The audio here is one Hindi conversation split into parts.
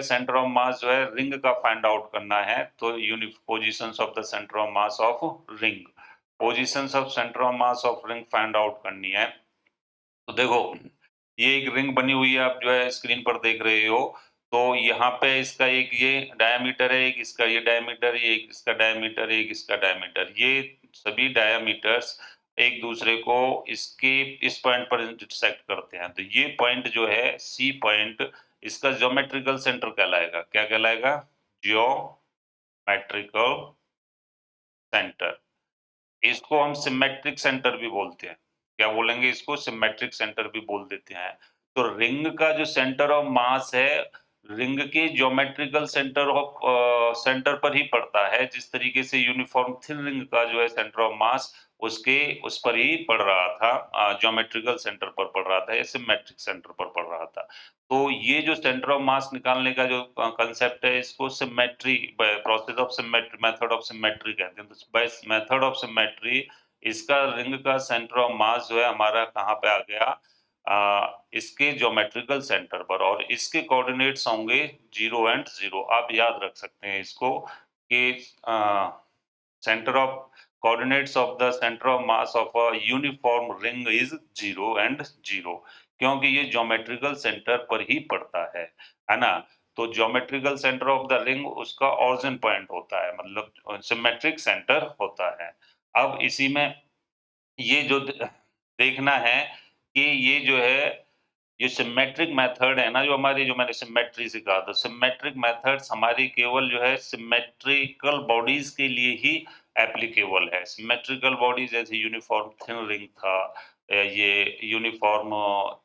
सेंटर ऑफ मास जो है रिंग का फाइंड आउट करना है, तो unit positions of the centre of mass of ring, positions of centre of mass of ring find out करनी है। तो देखो ये एक रिंग बनी हुई है, आप जो है स्क्रीन पर देख रहे हो। तो यहाँ पे इसका एक ये डायमीटर है, एक इसका ये डायमीटर, ये एक इसका डायमीटर, एक इसका डायमीटर। ये सभी डायमीटर्स एक दूसरे को इसके इस पॉइंट पर इंटरसेक्ट करते हैं। तो ये पॉइंट जो है सी पॉइंट, इसका ज्योमेट्रिकल सेंटर कहलाएगा। क्या कहलाएगा? Geometrical centre. इसको हम सिमेट्रिक सेंटर भी बोलते हैं। क्या बोलेंगे इसको? सिमेट्रिक सेंटर भी बोल देते हैं। तो रिंग का जो सेंटर ऑफ मास है, रिंग के ज्योमेट्रिकल सेंटर पर ही पड़ता है। जिस तरीके से यूनिफॉर्म थिन रिंग का जो है सेंटर ऑफ मास उसके उस पर ही पड़ रहा था, ज्योमेट्रिकल सेंटर पर पड़ रहा था या सिमेट्रिक सेंटर पर पड़ रहा था। तो ये जो सेंटर ऑफ मास निकालने का जो कांसेप्ट है, इसको symmetry process of symmetry, method of symmetry कहते हैं। तो बाय मेथड ऑफ सिमेट्री इसका रिंग का सेंटर ऑफ मास जो है हमारा कहाँ पे आ गया? इसके ज्योमेट्रिकल सेंटर पर, और इसके कोऑर्डिनेट्स होंगे 0 एंड 0। आप याद रख सकते हैं इसको कि centre of coordinates of the centre of mass of a uniform ring is 0 and 0, क्योंकि ये ज्योमेट्रिकल सेंटर पर ही पड़ता है ना? तो geometrical centre of the ring उसका ओरिजिन पॉइंट होता है, मतलब सिमेट्रिक सेंटर होता है। अब इसी में ये जो देखना है कि ये जो है, ये सिमेट्रिक मेथड है ना, जो मैंने सिमेट्री से कहा था, सिमेट्रिक मेथड्स हमारी केवल जो है सिमेट्रिकल बॉडीज के लिए ही एप्लीकेबल है। सिमेट्रिकल बॉडीज जैसे यूनिफॉर्म थिन रिंग था, ये यूनिफॉर्म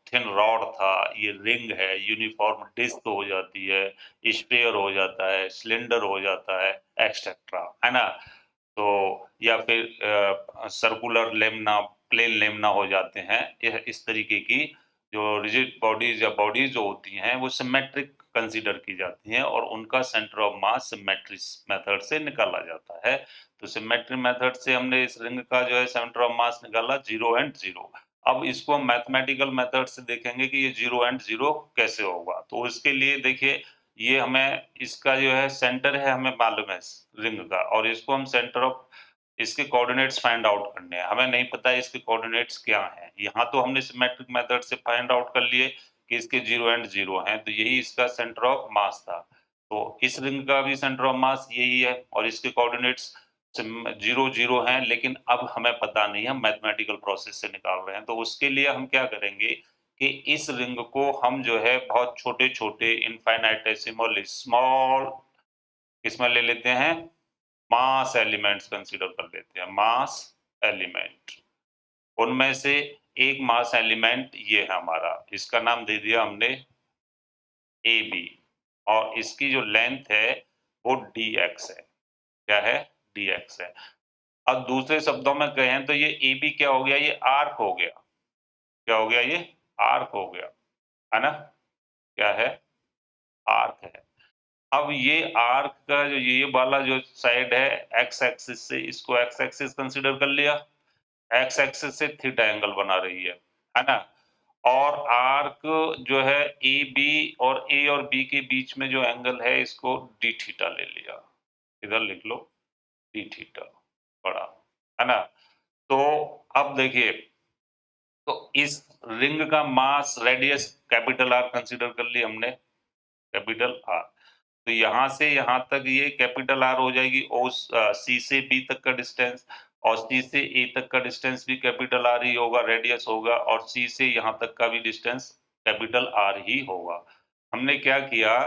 थिन रॉड था, ये रिंग है, यूनिफॉर्म डिस्क हो जाती है, स्फीयर हो जाता है, सिलेंडर हो जाता है, एक्सेट्रा, है ना? तो या फिर सर्कुलर लेमना, प्लेन लेमना हो जाते हैं। यह इस तरीके की जो रिजिड बॉडीज या बॉडीज जो होती हैं वो सिमेट्रिक कंसीडर की जाती हैं, और उनका centre of mass symmetric method से निकाला जाता है। तो सिमेट्रिक मेथड से हमने इस रिंग का जो है सेंटर ऑफ मास निकाला 0 एंड 0। अब इसको हम मैथमेटिकल मेथड से देखेंगे कि ये 0 एंड 0 कैसे होगा। तो इसके लिए देखिए, ये हमें इसका जो है सेंटर है हमें मालूम है रिंग का, और इसको हम सेंटर ऑफ इसके कोऑर्डिनेट्स फाइंड आउट करने हैं। हमें नहीं पता है इसके कोऑर्डिनेट्स क्या हैं। यहाँ तो हमने सिमेट्रिक मेथड से फाइंड आउट कर लिए कि इसके 0 एंड 0 हैं, तो यही इसका सेंटर ऑफ मास था। तो इस रिंग का भी सेंटर ऑफ मास यही है, और इसके कोऑर्डिनेट्स 0 0 हैं, लेकिन अब हमें पता नहीं है, हम मैथमेटिकल प्रोसेस से निकाल रहे हैं। तो उसके लिए हम क्या करेंगे कि इस रिंग को हम जो है बहुत छोटे-छोटे इनफाइनाइटेसिमल स्मॉल किसमें ले लेते हैं? मास एलिमेंट्स कंसीडर कर लेते हैं, मास एलिमेंट। उनमें से एक मास एलिमेंट ये है हमारा, इसका नाम दे दिया हमने AB, और इसकी जो लेंथ है वो dx है। क्या है? dx है। अब दूसरे शब्दों में कहें तो ये AB क्या हो गया? ये आर्क हो गया। क्या हो गया? ये आर्क हो गया, है ना? क्या है? आर्क है। अब ये आर्क का जो ये वाला जो साइड है एक्स एक्सिस से, इसको एक्स एक्सिस कंसीडर कर लिया। एक्स एक्सिस से थीटा एंगल बना रही है ना? और आर्क जो है ए बी, और ए और बी के बीच में जो एंगल है इसको डी थीटा ले लिया। इधर लिख लो डी थीटा बड़ा, है ना? तो अब देखिए, तो इस रिंग का मास रेडियस कैपिटल आर कंसीडर कर ली हमने, कैपिटल आर। तो यहाँ से यहाँ तक ये कैपिटल आर हो जाएगी, और सी से बी तक का डिस्टेंस, और सी से ए तक का डिस्टेंस भी कैपिटल आर ही होगा, रेडियस होगा, और सी से यहाँ तक का भी डिस्टेंस कैपिटल आर ही होगा। हमने क्या किया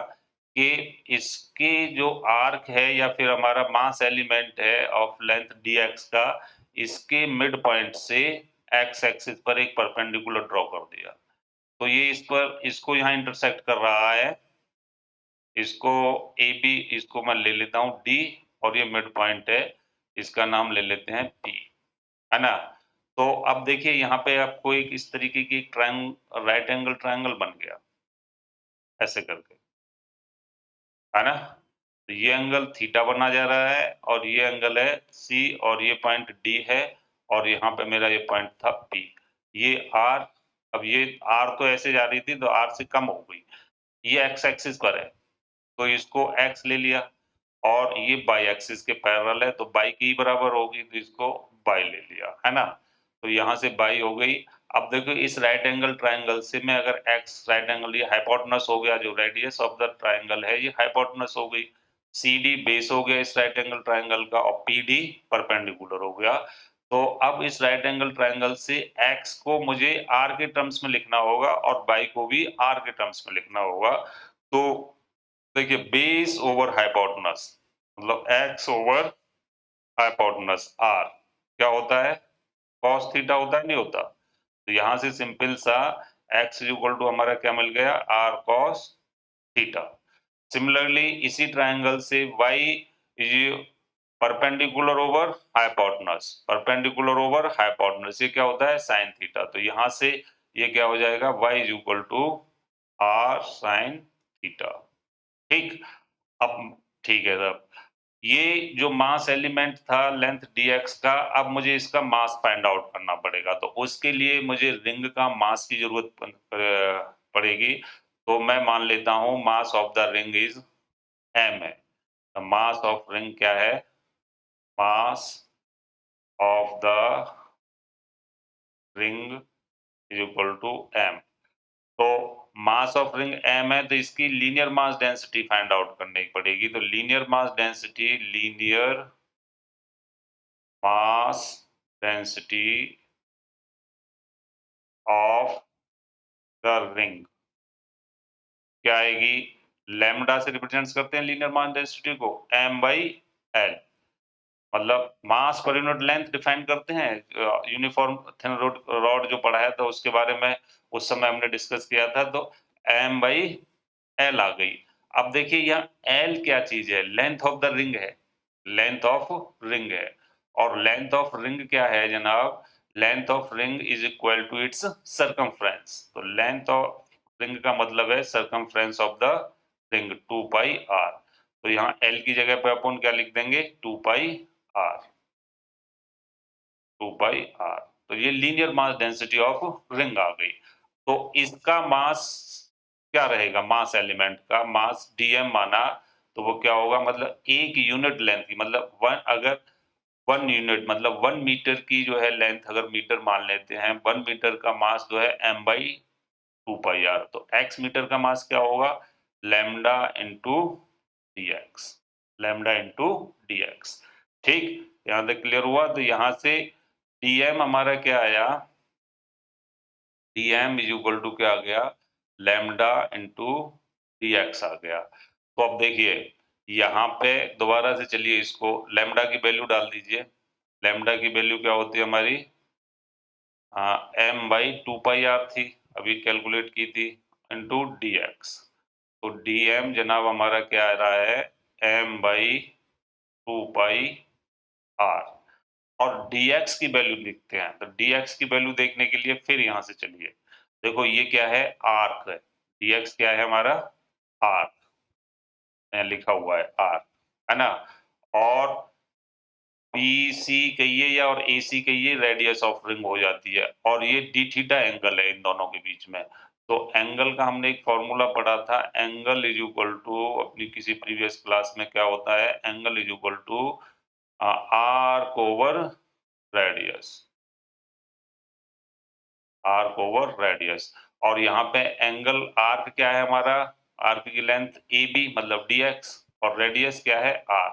कि इसके जो आर्क है या फिर हमारा मास एलिमेंट है ऑफ लेंथ dx का, इसके मिड पॉइंट से एक्स एक्सिस पर एक परपेंडिकुलर ड्रॉ कर दिया। तो ये इस पर इसको यहाँ इंटरसेक्ट कर रहा है, इसको ए बी, इसको मैं ले लेता हूँ डी, और ये मिड पॉइंट है, इसका नाम ले लेते हैं पी, है ना? तो अब देखिए यहाँ पे आपको एक इस तरीके की राइट एंगल ट्रायंगल बन गया, ऐसे करके, है ना? तो ये एंगल थीटा बना जा रहा है, और ये एंगल है सी, और ये पॉइंट डी है, और यहाँ पे मेरा ये पॉइंट था पी। ये आर, अब ये आर तो ऐसे जा रही थी तो आर से कम हो गई, ये एक्स एक्सिस पर है, तो इसको x ले लिया और ये बाई एक्सिस के पैरेलल है तो बाई के ही बराबर होगी तो इसको बाई ले लिया, है ना? तो यहाँ से बाई हो गई। अब देखो इस राइट एंगल ट्रायंगल से मैं अगर x राइट एंगल ये हाइपोटेनस हो गया, जो रेडियस ऑफ द ट्रायंगल है ये हाइपोटेनस हो गई। CD बेस हो गया इस राइट एंगल ट्रायंगल का और PD परपेंडिकुलर हो गया। तो अब इस राइट एंगल ट्रायंगल से x को मुझे r के टर्म्स में लिखना होगा और y को भी r के टर्म्स में लिखना होगा। तो देखिए बेस ओवर हाइपोटेनस मतलब x ओवर हाइपोटेनस r क्या होता है? cos थीटा होता है, नहीं होता? तो यहाँ से सिंपल सा x इक्वल टू हमारा क्या मिल गया? r cos theta. सिमिलरली इसी ट्रायंगल से y is perpendicular over hypotenuse, perpendicular over hypotenuse ये क्या होता है? sin theta. तो यहाँ से ये क्या हो जाएगा? y is equal to r sin theta. ठीक, अब ठीक है साहब, ये जो मास एलिमेंट था लेंथ dx का, अब मुझे इसका मास फाइंड आउट करना पड़ेगा। तो उसके लिए मुझे रिंग का मास की जरूरत पड़ेगी। तो मैं मान लेता हूं mass of the ring is m है। द मास ऑफ रिंग क्या है? Mass of the ring is equal to m। तो मास ऑफ रिंग m है तो इसकी linear mass density find out करनी पड़ेगी। तो linear mass density, linear mass density of the ring क्या आएगी? लैम्डा से रिप्रेजेंट करते हैं लीनियर मास डेंसिटी को, m बाई l। मतलब मास पर यूनिट लेंथ डिफाइन करते हैं। यूनिफॉर्म थिन रॉड जो पढ़ाया था उसके बारे में उस समय हमने डिस्कस किया था। तो m बाई l आ गई। अब देखिए यहाँ l क्या चीज है? लेंथ ऑफ द रिंग है, लेंथ ऑफ रिंग है। और लेंथ ऑफ रिंग क्या है जनाब? Length of ring is equal to its circumference. तो लेंथ ऑफ रिंग का मतलब है circumference of the ring 2 pi r। तो यहाँ l की जगह पे अपन क्या लिख देंगे? 2 पाई r, 2 पाई r। तो ये linear mass density of ring आ गई। तो इसका मास क्या रहेगा? मास एलिमेंट का मास dm माना तो वो क्या होगा? मतलब एक यूनिट लेंथ की, मतलब अगर 1 यूनिट मतलब 1 मीटर की जो है लेंथ अगर मीटर मान लेते हैं, 1 मीटर का मास जो है m बाई 2 पाई r। तो x मीटर का मास क्या होगा? Lambda into dx, lambda into dx। ठीक, यहाँ तक क्लियर हुआ? तो यहाँ से dm हमारा क्या आया? dm इज इक्वल टू क्या आ गया? लैम्डा इंटू dx आ गया। तो अब देखिए यहाँ पे दोबारा से चलिए इसको लैम्डा की वैल्यू डाल दीजिए। लैम्डा की वैल्यू क्या होती है हमारी? m बाई 2 पाई r थी, अभी कैलकुलेट की थी, इंटू dx। तो dm जनाब हमारा क्या आ रहा है? m by 2 pi r। और dx की वैल्यू लिखते हैं। तो dx की वैल्यू देखने के लिए फिर यहाँ से चलिए, देखो ये क्या है? आर्क है। dx क्या है हमारा? आर्क, लिखा हुआ है आर्क, है ना? और BC कहिए या और AC कहिए, रेडियस ऑफ रिंग हो जाती है। और ये d थीटा एंगल है इन दोनों के बीच में। तो एंगल का हमने एक फॉर्मूला पढ़ा था, एंगल इज इक्वल टू, अपनी किसी प्रीवियस क्लास में क्या होता है? Angle is equal to arc over radius, arc over radius. और यहाँ पे एंगल आर्क क्या है हमारा? आर्क की लेंथ AB मतलब dx और रेडियस क्या है? r।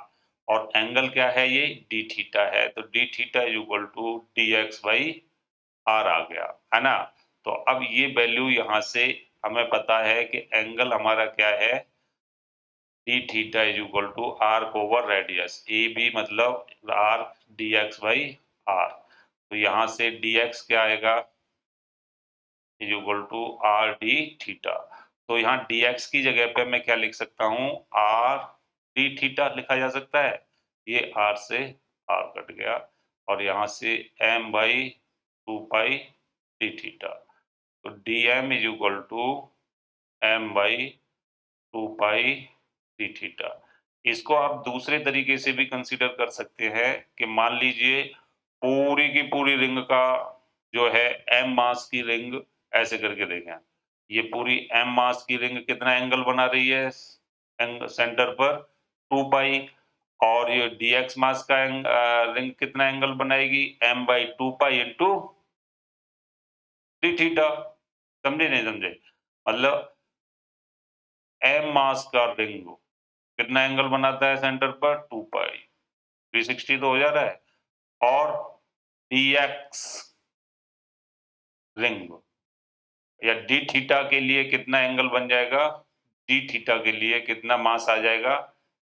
और एंगल क्या है? ये d थीटा है। तो d theta is equal to dx by r आ गया, है ना? तो अब ये वैल्यू यहाँ से हमें पता है कि एंगल हमारा क्या है? d theta is equal to arc over radius, AB मतलब आर्क dx बाई r। तो यहाँ से dx क्या आएगा? Is equal to r D theta. तो यहाँ dx की जगह पे मैं क्या लिख सकता हूँ? आर डी थीटा लिखा जा सकता है। ये r से r कट गया और यहाँ से m by 2 pi D theta. तो dm is equal to m by 2 pi D theta. इसको आप दूसरे तरीके से भी कंसीडर कर सकते हैं कि मान लीजिए पूरी की पूरी रिंग का जो है m मास की रिंग, ऐसे करके देखें, ये पूरी m मास की रिंग कितना एंगल बना रही है? सेंटर पर 2 पाई और ये dx मास का रिंग कितना एंगल बनाएगी m/2 pi into d theta. समझे नहीं समझे? मतलब m मास का रिंग कितना एंगल बनाता है सेंटर पर 2 पाई 360 तो हो जा रहा है और dx रिंग या d थीटा के लिए कितना एंगल बन जाएगा d थीटा के लिए कितना मास आ जाएगा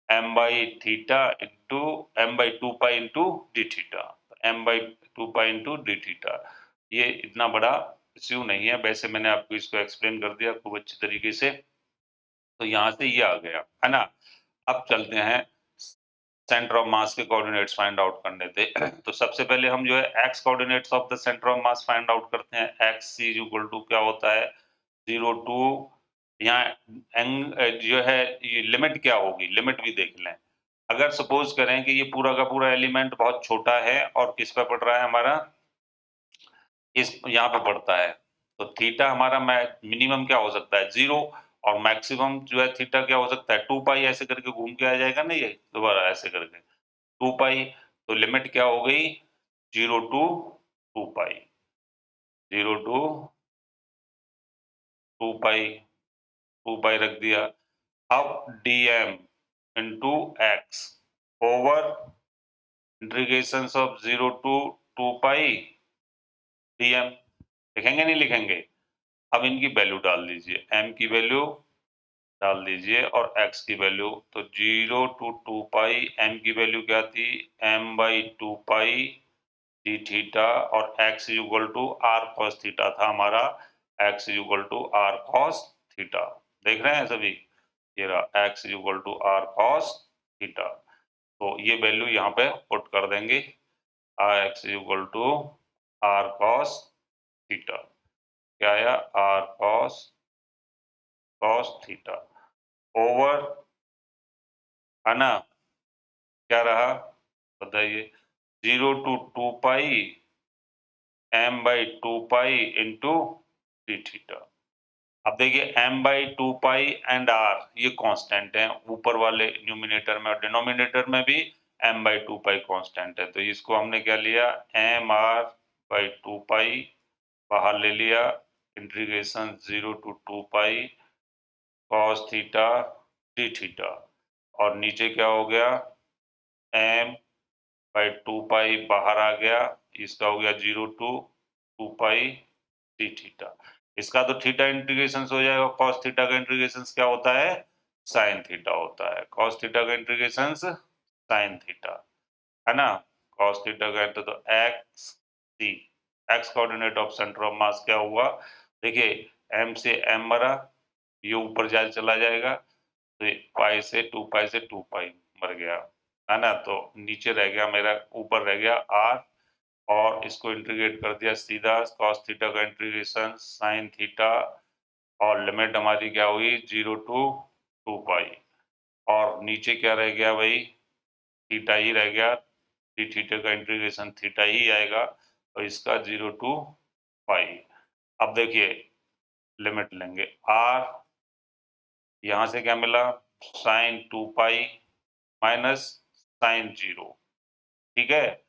m/थीटा into m/2 pi into d theta m/2 pi into d theta. ये इतना बड़ा इश्यू नहीं है, वैसे मैंने आपको इसको एक्सप्लेन कर दिया खूब अच्छी तरीके से। तो यहाँ से ये आ गया है ना। अब चलते हैं सेंटर ऑफ मास के कोऑर्डिनेट्स फाइंड आउट करने थे। तो सबसे पहले हम जो है x coordinates of the centre of mass find out करते हैं। एक्स सी इक्वल टू क्या होता है 0 टू यहाँ जो है ये लिमिट क्या होगी, लिमिट भी देख लें। अगर सपोज करें कि ये पूरा का पूरा एलिमेंट बहुत छोटा है और किस पे पड़ रहा है हमारा, इस यहाँ पे पड़ता है, तो थीटा हमारा मिनिमम क्या हो सकता है 0 और मैक्सिमम जो है थीटा क्या हो सकता है 2 पाई, ऐसे करके घूम के आ जाएगा ना ये दोबारा ऐसे करके 2 पाई। तो लिमिट क्या हो गई 0 टू 2 पाई, 0 टू 2 पाई, 2 पाई रख दिया। अब dm into x over integration of 0 to 2 pi dm, लिखेंगे नहीं लिखेंगे? अब इनकी वैल्यू डाल दीजिए, m की वैल्यू डाल दीजिए और x की वैल्यू। तो 0 टू 2 पाई m की वैल्यू क्या थी m/2 पाई d थीटा और x equal to r cos theta था हमारा, x equal to r cos theta. देख रहे हैं सभी? ये रहा x equal to r cos theta. तो ये वैल्यू यहाँ पे पुट कर देंगे, x equal to r cos theta. क्या आया r cos थीटा ओवर, है ना, क्या रहा बताइए 0 to 2 pi m/2 pi into d theta. अब देखिए m/2 पाई एंड r ये कांस्टेंट है ऊपर वाले न्यूमिनेटर में, और डिनोमिनेटर में भी m/2 पाई कांस्टेंट है। तो इसको हमने क्या लिया mr/2 पाई बाहर ले लिया, integration 0 to 2 pi cos theta d theta, और नीचे क्या हो गया m/2 पाई बाहर आ गया, इसका हो गया 0 टू 2 पाई d थीटा। इसका तो थीटा इंटीग्रेशन हो जाएगा, cos थीटा का इंटीग्रेशन क्या होता है sin थीटा होता है, cos थीटा का इंटीग्रेशन sin थीटा, है ना। cos थीटा का तो x c x coordinate of centre of mass क्या हुआ, देखिए m से m मरा, ये ऊपर जा चला जाएगा, तो पाई से 2 पाई से 2 पाई मर गया, है ना। तो नीचे रह गया मेरा, ऊपर रह गया r, और इसको इंटीग्रेट कर दिया सीधा, cos थीटा का इंटीग्रेशन sin थीटा, और लिमिट हमारी क्या हुई 0 टू 2 पाई, और नीचे क्या रह गया भाई थीटा ही रह गया, डी थीटा का इंटीग्रेशन थीटा ही आएगा, तो इसका 0 टू पाई। अब देखिए लिमिट लेंगे r, यहाँ से क्या मिला sin 2 पाई माइनस sin 0, ठीक है,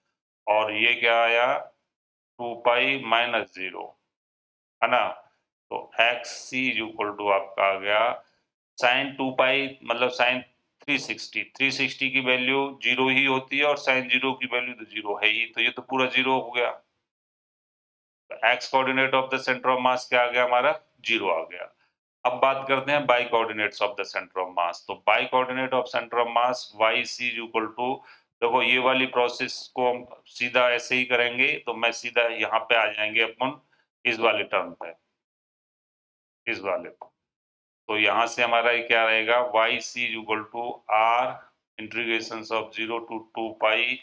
और ये क्या आया 2 पाई माइनस 0, है ना। तो एक्स सी इक्वल टू आपका आ गया साइन 2 पाई मतलब साइन 360, 360 की वैल्यू 0 ही होती है और साइन 0 की वैल्यू तो 0 है ही, तो ये तो पूरा 0 हो गया। X coordinate of the centre of mass क्या आ गया हमारा 0 आ गया। अब बात करते हैं y coordinates of the centre of mass. तो y coordinate of centre of mass y C equal to, देखो ये वाली प्रोसेस को हम सीधा ऐसे ही करेंगे, तो मैं सीधा यहाँ पे आ जाएंगे अपन इस वाले टर्म पे, इस वाले को। तो यहाँ से हमारा ये क्या रहेगा y C equal to r integration of 0 to 2 pi,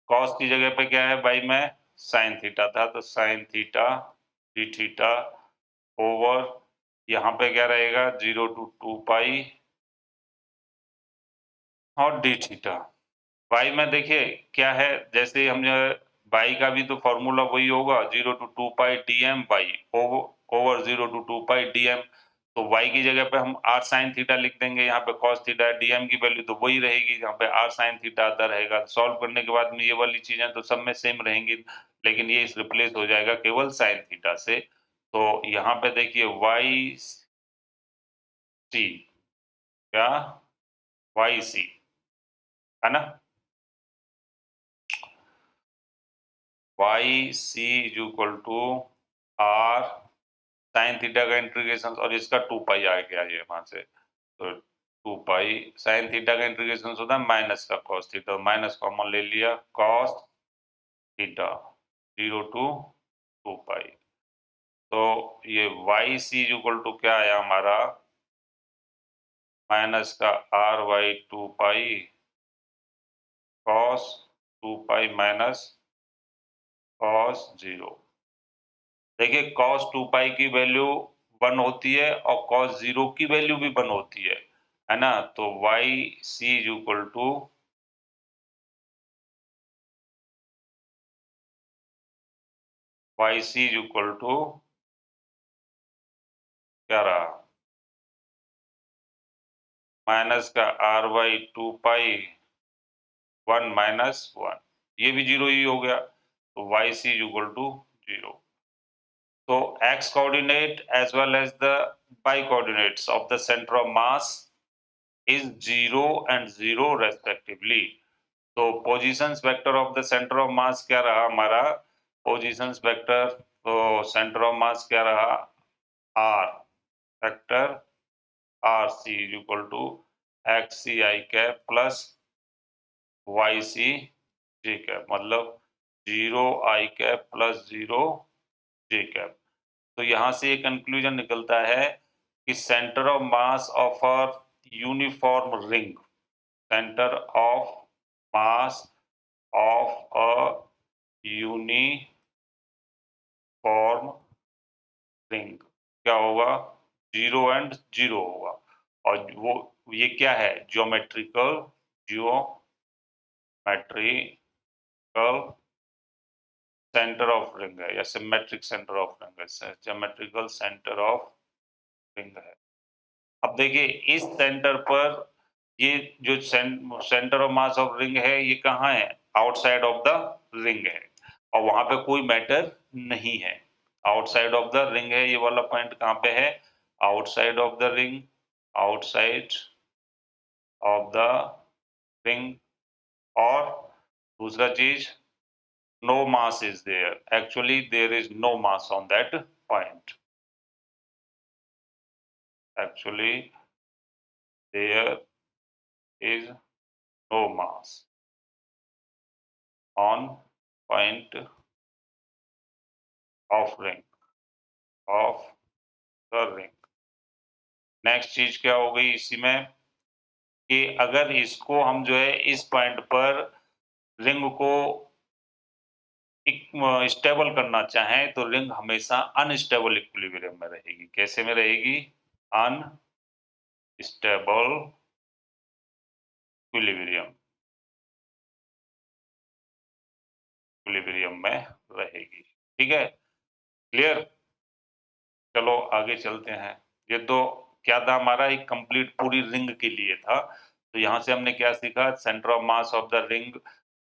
cos की जगह पे क्या है भाई में साइन थीटा था, तो sign theta D theta over यहाँ पे क्या रहेगा 0 टू 2 पाई और डी थीटा। वाई में देखिए क्या है, जैसे हम वाई का भी तो फॉर्मूला वही होगा 0 to 2 pi d m y over 0 to 2 pi d m. तो y की जगह पे हम r sin थीटा लिख देंगे, यहाँ पे cos थीटा है, dm की वैल्यू तो वही रहेगी, यहाँ पे r sin थीटा आता रहेगा। सॉल्व करने के बाद में ये वाली चीजें तो सब में सेम रहेंगी, लेकिन ये रिप्लेस हो जाएगा केवल sin थीटा से। तो यहाँ पे देखिए y c, क्या y c है ना, y c is equal to r sin theta का इंटीग्रेशन, और इसका 2 पाई आ गया ये वहां से, तो 2 पाई sin थीटा का इंटीग्रेशन होता है माइनस का cos थीटा, माइनस कॉमन ले लिया, cos थीटा 0 टू 2 पाई। तो ये y c इक्वल टू क्या आया हमारा, माइनस का r y 2 pi cos 2 pi minus cos 0। देखिए cos 2 पाई की वैल्यू 1 होती है और cos 0 की वैल्यू भी 1 होती है ना। तो y c is equal to y c is equal to क्या रहा, माइनस का r y 2 पाई 1 माइनस 1, ये भी 0 ही हो गया, तो y c is equal to 0। तो x coordinate as well as the y coordinates of the center of mass is 0 and 0 respectively। तो positions vector of the centre of mass क्या रहा हमारा, पोजीशंस वेक्टर, तो सेंटर ऑफ मास क्या रहा, r vector r c is equal to x c i cap plus y c j cap, मतलब 0 i cap plus 0 j cap. तो यहाँ से ये कंक्लूजन निकलता है कि centre of mass of a uniform ring, centre of mass of a uniform ring क्या होगा, 0 एंड 0 होगा। और वो ये क्या है, ज्योमेट्रिकल सेंटर ऑफ रिंग है, या सिमेट्रिक सेंटर ऑफ रिंग है, ज्योमेट्रिकल सेंटर ऑफ रिंग है। अब देखिए इस सेंटर पर ये जो centre of mass of ring है, ये कहाँ है, आउटसाइड ऑफ द रिंग है, और वहां पे कोई मैटर नहीं है, आउटसाइड ऑफ द रिंग है। ये वाला पॉइंट कहाँ पे है, outside of the ring, outside of the ring. और दूसरा चीज, no mass is there, actually there is no mass on that point, actually there is no mass on point of ring of the ring। Next चीज क्या हो गई इसी में, कि अगर इसको हम जो है इस पॉइंट पर रिंग को स्टेबल करना चाहें, तो रिंग हमेशा अनस्टेबल इक्विलिब्रियम में रहेगी। कैसे में रहेगी, अनस्टेबल इक्विलिब्रियम में रहेगी। ठीक है, क्लियर। चलो आगे चलते हैं। ये तो क्या था हमारा, एक कंप्लीट पूरी रिंग के लिए था। तो यहाँ से हमने क्या सीखा, centre of mass of the ring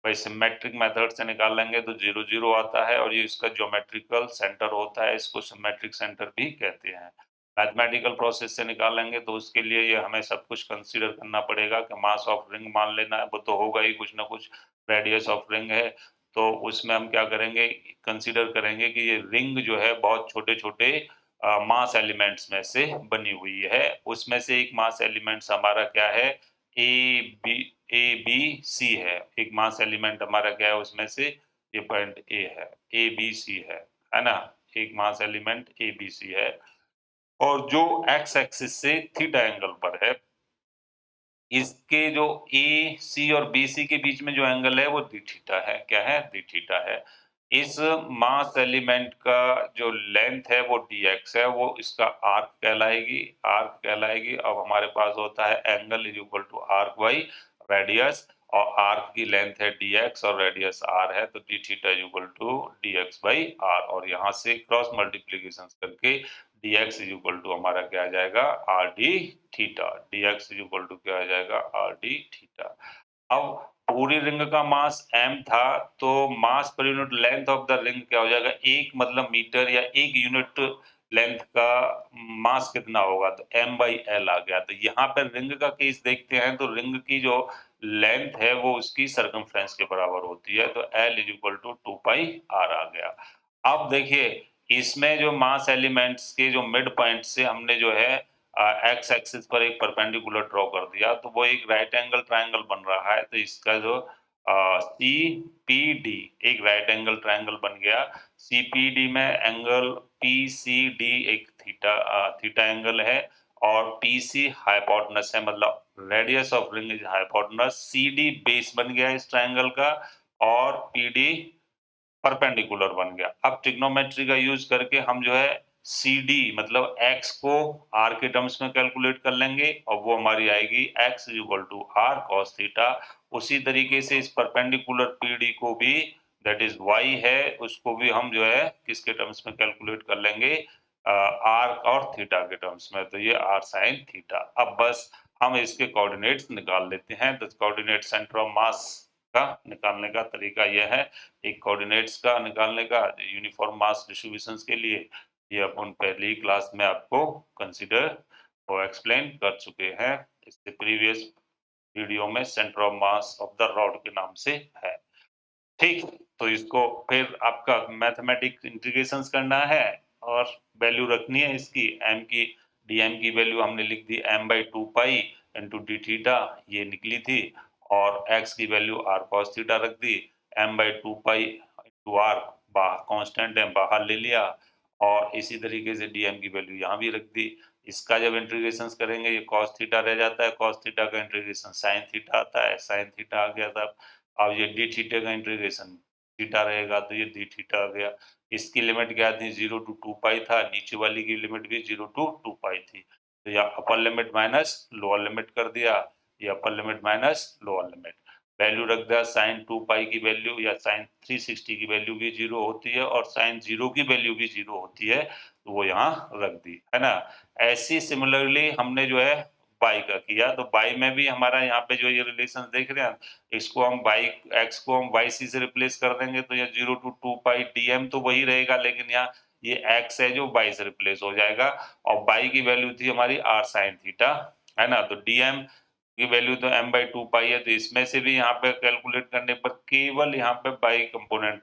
भाई सिमेट्रिक मेथड से निकाल लेंगे तो 0 0 आता है, और ये इसका ज्योमेट्रिकल सेंटर होता है, इसको सिमेट्रिक सेंटर भी कहते हैं। मैथमेटिकल प्रोसेस से निकालेंगे तो उसके लिए ये हमें सब कुछ कंसीडर करना पड़ेगा कि मास ऑफ रिंग मान लेना है, वो तो होगा ही कुछ ना कुछ, रेडियस ऑफ रिंग है, तो उसमें हम क्या करेंगे, कंसीडर करेंगे कि ये रिंग जो है बहुत छोटे छोटे मास एलिमेंट्स में से बनी हुई है। उसमें से एक मास एलिमेंट्स हमारा क्या है, ए बी सी है। एक मास एलिमेंट हमारा क्या है उसमें से, ये पॉइंट ए है, ए बी सी है ना, एक mass element A B C है, और जो एक्स एक्सिस से थीटा एंगल पर है, इसके जो ए सी और बी सी के बीच में जो एंगल है वो डी थीटा है। क्या है, डी थीटा है। इस मास एलिमेंट का जो लेंथ है वो dx है, वो इसका आर्क कहलाएगी, आर्क कहलाएगी। अब हमारे पास होता है angle is equal to arc by radius, और आर्क की लेंथ है dx और रेडियस r है, तो d theta is equal to dx by r, और यहाँ से क्रॉस मल्टीप्लीकेशन करके dx इज इक्वल टू हमारा क्या आ जाएगा r D theta, dx is equal to क्या आ जाएगा आर डी थीटा। अब पूरी रिंग का मास m था, तो मास पर unit length of the ring क्या हो जाएगा, एक मतलब मीटर या एक यूनिट लेंथ का मास कितना होगा, तो m बाई एल आ गया। तो यहाँ पर रिंग का केस देखते हैं, तो रिंग की जो लेंथ है वो उसकी सरकमफ्रेंस के बराबर होती है, तो L is equal to 2 pi r आ गया। अब देखिए इसमें जो मास एलिमेंट्स के जो मिड पॉइंट से हमने जो है एक्स एक्सिस पर एक परपेंडिकुलर ड्रॉ कर दिया, तो वो एक राइट एंगल ट्रायंगल बन रहा है। तो इसका जो सी पी डी एक राइट एंगल ट्रायंगल बन गया। सी पी डी में एंगल पी सी डी एक थीटा एंगल है, और पी सी हाइपोटेनस है, मतलब radius of ring is hypotenuse. C d base बन गया इस ट्रायंगल का, और पी डी परपेंडिकुलर बन गया। अब ट्रिग्नोमेट्री का यूज करके हम जो है सी डी मतलब x को r के टर्म्स में कैलकुलेट कर लेंगे, और वो हमारी आएगी x is equal to r cos theta. उसी तरीके से इस परपेंडिकुलर पीडी को भी, दैट इज y है, उसको भी हम जो है किसके टर्म्स में कैलकुलेट कर लेंगे, r और थीटा के टर्म्स में, तो ये r sin थीटा। अब बस हम इसके कोऑर्डिनेट्स निकाल लेते हैं। तो कोऑर्डिनेट सेंटर ऑफ मास का निकालने का तरीका यह है, एक कोऑर्डिनेट्स का निकालने का यूनिफॉर्म मास डिस्ट्रीब्यूशन के लिए, ये अपन पहली क्लास में आपको कंसीडर और एक्सप्लेन कर चुके हैं। इससे प्रीवियस वीडियो में centre of mass of the rod के नाम से है। ठीक, तो इसको फिर आपका मैथमेटिक्स इंटीग्रेशंस करना है, और वैल्यू रखनी है इसकी m की, dm की वैल्यू हमने लिख दी m by 2 pi into D theta, ये निकली थी। और x की वैल्यू r cos थीटा रख दी, m by 2 pi into r बाहर कांस्टेंट है बाहर ले लिया, और इसी तरीके से dm की वैल्यू यहाँ भी रख दी। इसका जब इंटीग्रेशन करेंगे ये cos थीटा रह जाता है, cos थीटा का इंटीग्रेशन sin थीटा आता है, sin थीटा आ गया था। अब ये डी थीटा का इंटीग्रेशन थीटा रहेगा, तो ये डी थीटा आ गया। इसकी लिमिट क्या थी, 0 टू 2 पाई था, नीचे वाली की लिमिट भी 0 टू 2 पाई थी। तो या upper limit minus lower limit कर दिया, या upper limit minus lower limit, value रख दिया। साइन 2 पाई की वैल्यू या साइन 360 की वैल्यू भी 0 होती है, और साइन 0 की वैल्यू भी 0 होती है, तो वो यहाँ रख दी, है ना। ऐसी सिमिलरली हमने जो है बाई का किया, तो बाई में भी हमारा यहाँ पे जो ये रिलेशन देख रहे हैं, इसको हम बाई एक्स को हम वाई सी से रिप्लेस कर देंगे, तो ये 0 टू 2 पाई डीएम तो वही रहेगा, लेकिन यहाँ ये एक्स है जो बाई से रिप्लेस हो जाएगा। और बाई की वैल्यू थी हमारी आर साइन थीटा, है ना। तो डीएम की वैल्यू तो m बाई 2 पाई है, तो इसमें से भी यहाँ पे कैलकुलेट करने पर केवल यहाँ पे बाई कंपोनेंट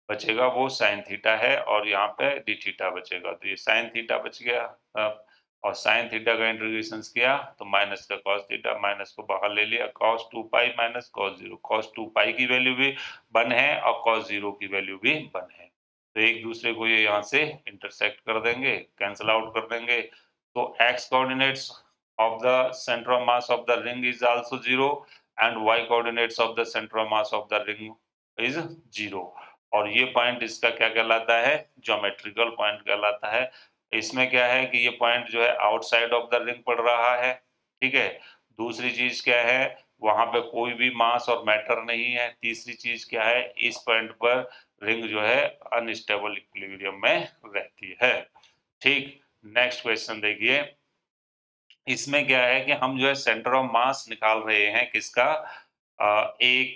बचेगा, वो साइन थीटा है, और यहाँ पे डी थीटा बचेगा, तो ये साइन थीटा बच गया। और साइन थीटा का इंटीग्रेशन किया तो माइनस का कॉस थीटा, माइनस को बाहर ले लिया, cos 2 pi minus cos 0, cos 2 पाई की वैल्यू भी 1 है, और कॉस 0 की वैल्यू भी 1 है, तो एक दूसरे को ये यहाँ से इंटरसेक्ट कर देंगे, कैंसिल आउट कर देंगे। तो x coordinates of the center of mass of the ring is also 0, and y coordinates of the center of mass of the ring is 0। और ये पॉइंट इसका क्या कहलाता है, ज्योमेट्रिकल पॉइंट कहलाता है। इसमें क्या है कि ये पॉइंट जो है आउटसाइड ऑफ द रिंग पड़ रहा है, ठीक है। दूसरी चीज क्या है, वहां पे कोई भी मास और मैटर नहीं है। तीसरी चीज क्या है, इस पॉइंट पर रिंग जो है अनस्टेबल इक्विलिब्रियम में रहती है। ठीक, नेक्स्ट क्वेश्चन देखिए। इसमें क्या है कि हम जो है सेंटर ऑफ मास निकाल रहे हैं किसका, एक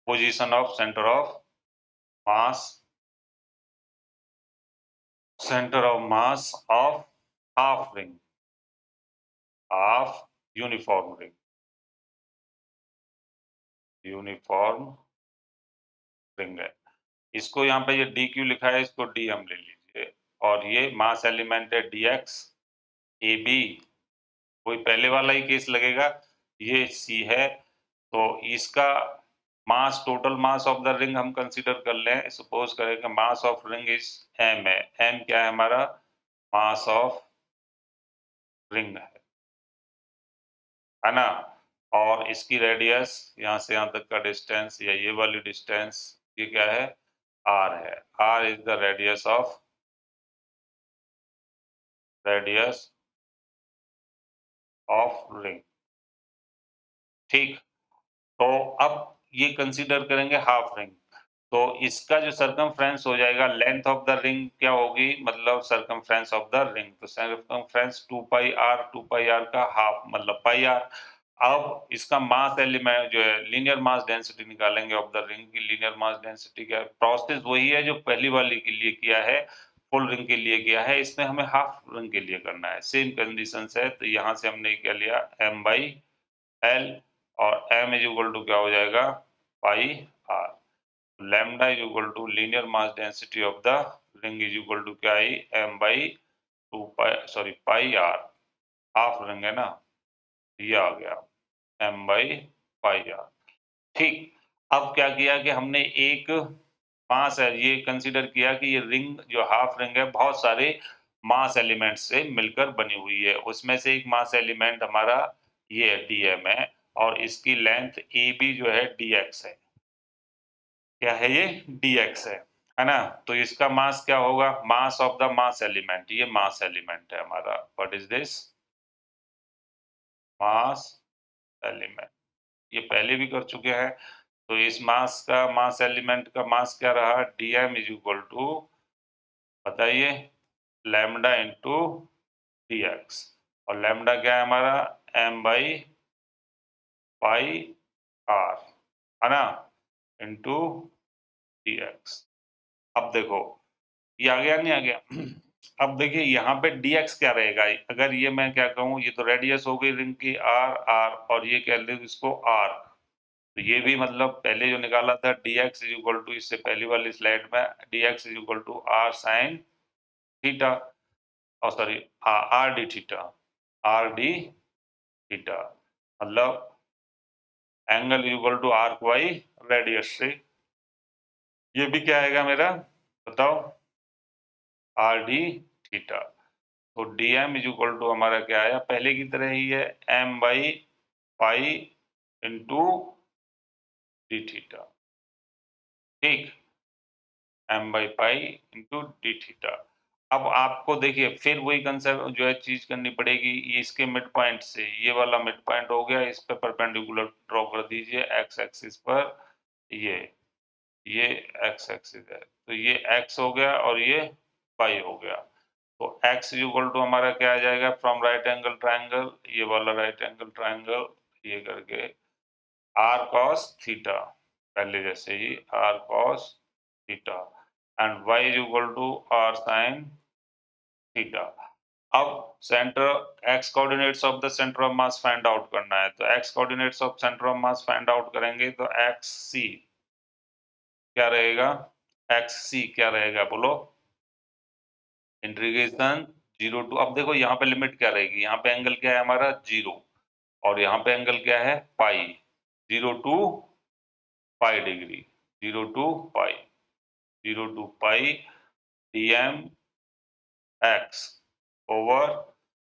position of centre of mass, centre of mass of half ring, of uniform ring, uniform ring है। इसको यहाँ पे ये डी क्यू लिखा है, इसको डी हम ले लीजिए, और ये मास एलिमेंट है डी एक्स ए बी, कोई पहले वाला ही केस लगेगा, ये सी है। तो इसका mass, total mass of the ring हम कंसीडर कर लें, सपोज करें कि mass of ring is M है। एम क्या है हमारा, मास ऑफ रिंग है ना। और इसकी रेडियस यहाँ से यहाँ तक का डिस्टेंस, या ये वाली डिस्टेंस, ये क्या है, आर है। R is the radius of ring. ठीक, तो अब ये कंसीडर करेंगे हाफ रिंग। तो इसका जो सर्कमफ्रेंस हो जाएगा, लेंथ ऑफ द रिंग क्या होगी, मतलब सर्कमफ्रेंस ऑफ द रिंग, तो सर्कमफ्रेंस 2 पाई आर का हाफ मतलब पाई आर। अब इसका मास एलिमेंट जो है लीनियर मास डेंसिटी निकालेंगे ऑफ द रिंग की। लीनियर मास डेंसिटी क्या है, प्रोसेस वही है जो पहली वाली के लिए किया है, फुल रिंग के लिए किया है, इसमें हमें हाफ रिंग के लिए करना है, सेम कंडीशंस है। तो यहाँ से हमने क्या लिया, m बाई एल, और m इज इक्वल टू क्या हो जाएगा, pi R. Lambda is equal to linear mass density of the ring is equal to क्या आई, m by 2 pi sorry pi R, half ring है ना, ये आ गया m बाई पाई आर। ठीक, अब क्या किया कि हमने एक मास है ये कंसीडर किया कि ये रिंग जो हाफ रिंग है बहुत सारे मास एलिमेंट से मिलकर बनी हुई है। उसमें से एक मास एलिमेंट हमारा ये dm है, और इसकी लेंथ ab जो है dx है। क्या है ये, dx है ना। तो इसका मास क्या होगा, मास ऑफ द मास एलिमेंट, ये मास एलिमेंट है हमारा। What is this, mass element, ये पहले भी कर चुके हैं। तो इस मास का, मास एलिमेंट का मास क्या रहा, dm इज इक्वल टू, बताइए, लैम्डा इंटू dx, और लैम्डा क्या है हमारा, m बाई पाई आर, है ना, इंटू dx। अब देखो ये आ गया नहीं आ गया। अब देखिए यहाँ पे dx क्या रहेगा, अगर ये मैं क्या कहूँ, ये तो रेडियस हो गई रिंग की r, और ये कह ले इसको r, तो ये भी मतलब पहले जो निकाला था dx इज इक्वल टू, इससे पहली वाली स्लाइड में dx is equal to r sine theta, और sorry R D theta, R D theta, मतलब angle is equal to arc by radius से। ये भी क्या आएगा मेरा, बताओ, आर डी थीटा। तो D M is equal to हमारा क्या आया, पहले की तरह ही है, m by pi into D theta. ठीक, m by pi into D theta. अब आपको देखिए फिर वही कंसेप्ट जो है चीज करनी पड़ेगी, ये इसके मिड पॉइंट से ये वाला मिड पॉइंट हो गया, इस पे परपेंडिकुलर ड्रॉ कर दीजिए एक्स एक्सिस पर, ये एक्स एक्सिस है, तो ये x हो गया और ये y हो गया। तो x इज इक्वल टू हमारा क्या आ जाएगा, फ्रॉम राइट एंगल ट्राइंगल, ये वाला राइट एंगल ट्राइंगल, ये करके r cos थीटा, पहले जैसे ही r cos theta, and y is equal to r sin theta. अब centre x coordinates of the centre of mass find out करना है, तो x coordinates of centre of mass find out करेंगे तो xc क्या रहेगा, xc क्या रहेगा बोलो, इंटीग्रेशन 0 टू, अब देखो यहाँ पे लिमिट क्या रहेगी, यहाँ पे एंगल क्या है हमारा 0, और यहाँ पे एंगल क्या है pi, 0 to pi degree, 0 to pi, 0 to pi dm x over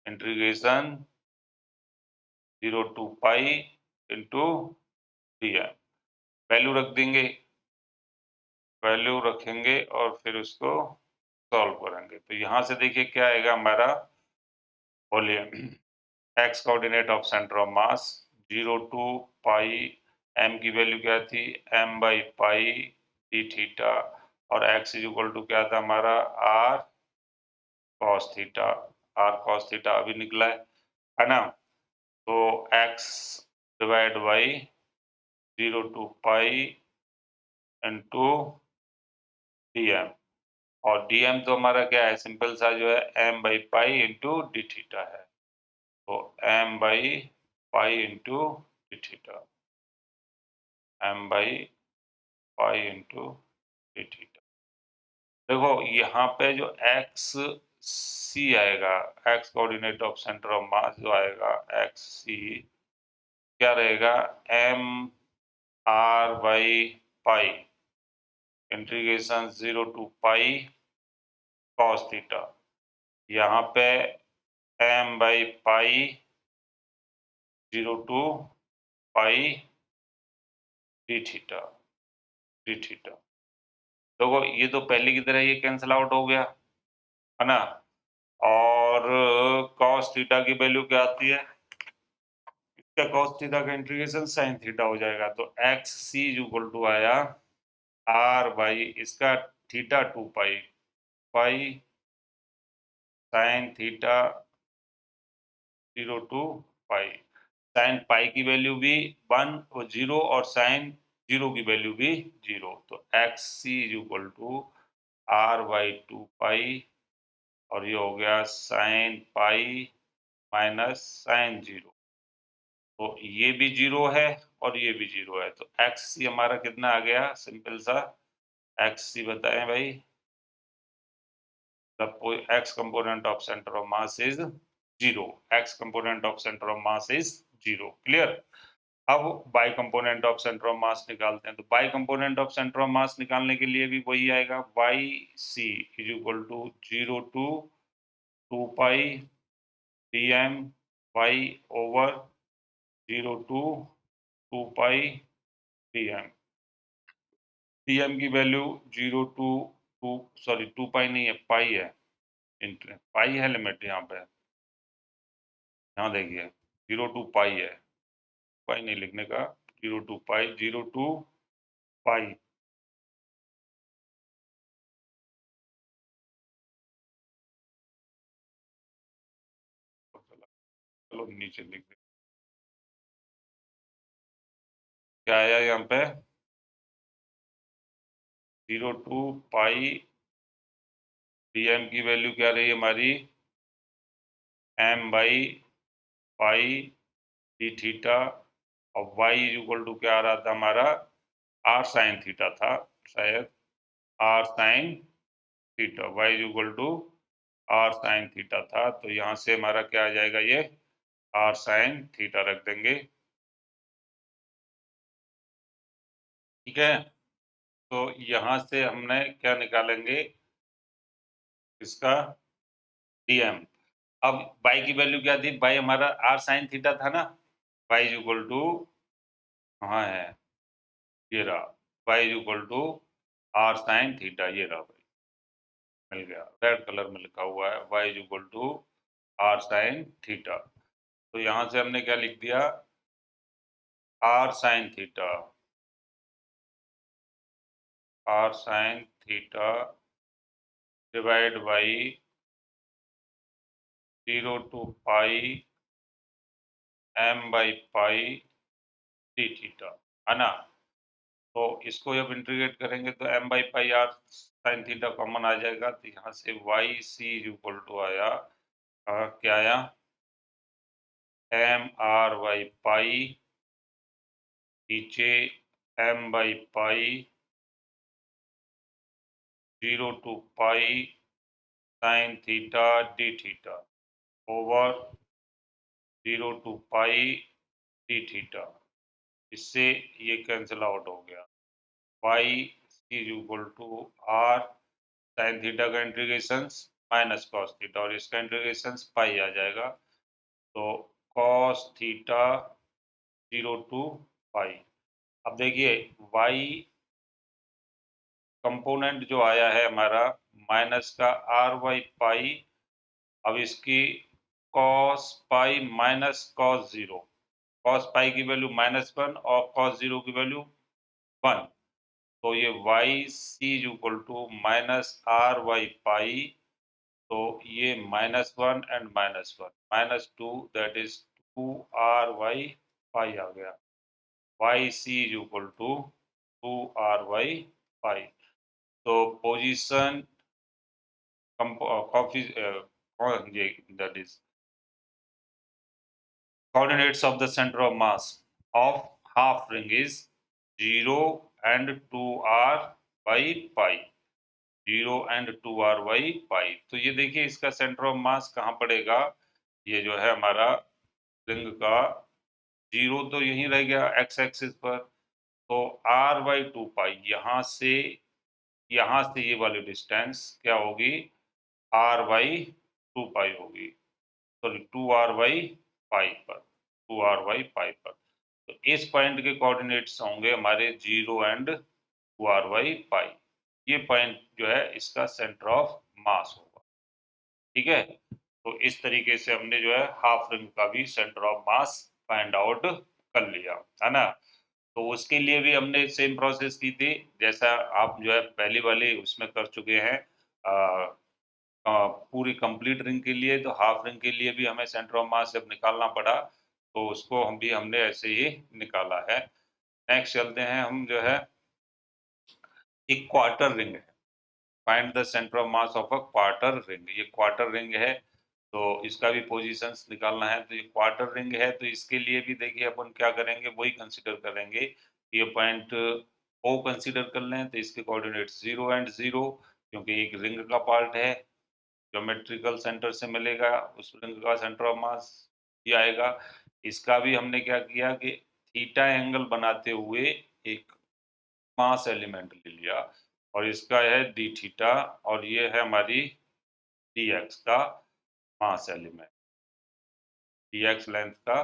integration 0 to pi into dm। Value रख देंगे, वैल्यू रखेंगे और फिर उसको सॉल्व करेंगे। तो यहाँ से देखिए क्या आएगा हमारा, बोलिए, x coordinate of centre of mass 0 to pi, m की वैल्यू क्या थी, m by pi D theta, और x इज इक्वल टू क्या था हमारा, r cos theta, r cos theta अभी निकला है ना। तो x divide by 0 to pi into dm, और dm तो हमारा क्या है, सिंपल सा जो है m by pi into D theta है, तो m by pi into D theta, m by pi into D theta. देखो यहाँ पे जो एक्स सी आएगा, x coordinate of centre of mass जो आएगा एक्स सी, क्या रहेगा, m r by pi integration 0 to pi cos theta, यहाँ पे m by pi 0 to pi D theta, D theta. देखो ये तो पहले की तरह ये कैंसिल आउट हो गया है ना, और कॉस थीटा की वैल्यू क्या आती है, इसका कॉस थीटा का इंटीग्रेशन साइन थीटा हो जाएगा, तो एक्स सी इक्वल टू आया आर बाई इसका theta 2 pi, pi sine theta 0 to pi. Sine pi की वैल्यू भी 1 और 0 और साइन 0 की वैल्यू भी 0। तो x C is equal to r by 2 pi और ये हो गया साइन पाई माइनस साइन 0। तो ये भी 0 है और ये भी 0 है। तो एक्स सी हमारा कितना आ गया? सिंपल सा एक्स सी बताएं भाई। The x component of center of mass is 0. X component of center of mass is 0. Clear? अब y component of centre of mass निकालते हैं। तो y component of centre of mass निकालने के लिए भी वही आएगा, y C is equal to 0 to 2 pi d m y over 0 to 2 pi d m. D m की वैल्यू 0 टू 2 सॉरी 2 पाई नहीं है, पाई है। पाई है लिमिट यहाँ पे, यहाँ देखिए 0 टू पाई है, पाई नहीं लिखने का, 0 टू पाई, 0 टू पाई। चलो नीचे लिख दे, क्या आया यहाँ पे? 0 टू पाई डी एम की वैल्यू क्या रही हमारी? M by pi D theta और वाई इक्वल टू क्या आ रहा था हमारा? आर साइन थीटा था शायद, r sine theta, y equal to are sine theta था। तो यहाँ से हमारा क्या आ जाएगा? ये आर साइन थीटा रख देंगे। ठीक है, तो यहाँ से हमने क्या निकालेंगे? इसका डीएम। अब बाई की वैल्यू क्या थी? बाई हमारा आर साइन थीटा था ना, बाई इक्वल टू, कहाँ है ये रहा, y equal to are sine theta, ये रहा भाई, मिल गया, रेड कलर में लिखा हुआ है, Y equal to are sine theta. तो यहाँ से हमने क्या लिख दिया? R sine theta, R sine theta divide by 0 to pi M by pi D theta, है ना। तो इसको जब इंटीग्रेट करेंगे तो M by pi R sine theta common आ जाएगा। तो यहाँ से वाई सी इक्वल टू आया, क्या आया? एम आर बाई पाई, नीचे m by pi 0 to pi sine theta D theta over 0 to pi D theta. इससे ये कैंसिल आउट हो गया। Y C equal to are sine theta का इंटीग्रेशन माइनस कॉस थीटा और इसका इंटीग्रेशन पाई आ जाएगा। तो कॉस थीटा 0 टू पाई। अब देखिए वाई कंपोनेंट जो आया है हमारा माइनस का आर बाई पाई, अब इसकी cos pi minus cos 0, cos pi की वैल्यू -1 और कॉस 0 की वैल्यू 1। तो ये Y C equal to minus R by pi, तो ये -1 and -1 -2, that is 2r by pi आ गया। Y C equal to 2r by pi. तो position that is coordinates of the center of mass of half ring is 0 and 2r by pi, 0 and 2r by pi। तो ये देखिए इसका सेंटर ऑफ मास कहाँ पड़ेगा? ये जो है हमारा रिंग का 0 तो यहीं रह गया एक्स एक्सिस पर, तो r बाई 2 पाई यहाँ से ये वाली डिस्टेंस क्या होगी? r बाई 2 पाई होगी, सॉरी 2r बाई पाई पर, 2r बाई पाई पर। तो इस पॉइंट के कोऑर्डिनेट्स होंगे हमारे 0 एंड 2r बाई पाई। ये पॉइंट जो है इसका सेंटर ऑफ मास होगा। ठीक है, तो इस तरीके से हमने जो है हाफ रिंग का भी centre of mass find out कर लिया, है ना। तो उसके लिए भी हमने सेम प्रोसेस की थी, जैसा आप जो है पहली वाली उसमें कर चुके हैं। पूरी कंप्लीट रिंग के लिए, तो हाफ रिंग के लिए भी हमें सेंटर ऑफ मास जब निकालना पड़ा, तो उसको हमने ऐसे ही निकाला है। नेक्स्ट चलते हैं हम जो है, एक क्वार्टर रिंग है। Find the centre of mass of a quarter ring. ये क्वार्टर रिंग है, तो इसका भी पोजीशंस निकालना है। तो ये क्वार्टर रिंग है, तो इसके लिए भी देखिए अपन क्या करेंगे, वही कंसीडर करेंगे। ये पॉइंट ओ कंसीडर कर लें, तो इसके कोऑर्डिनेट्स 0 एंड 0, क्योंकि एक रिंग का पार्ट है। ज्योमेट्रिकल सेंटर से मिलेगा, उस रिंग का सेंटर ऑफ मास ये आएगा। इसका भी हमने क्या किया कि थीटा एंगल बनाते हुए एक मास एलिमेंट ले लिया, और इसका है डी थीटा, और ये है हमारी डी एक्स का mass element. D X length का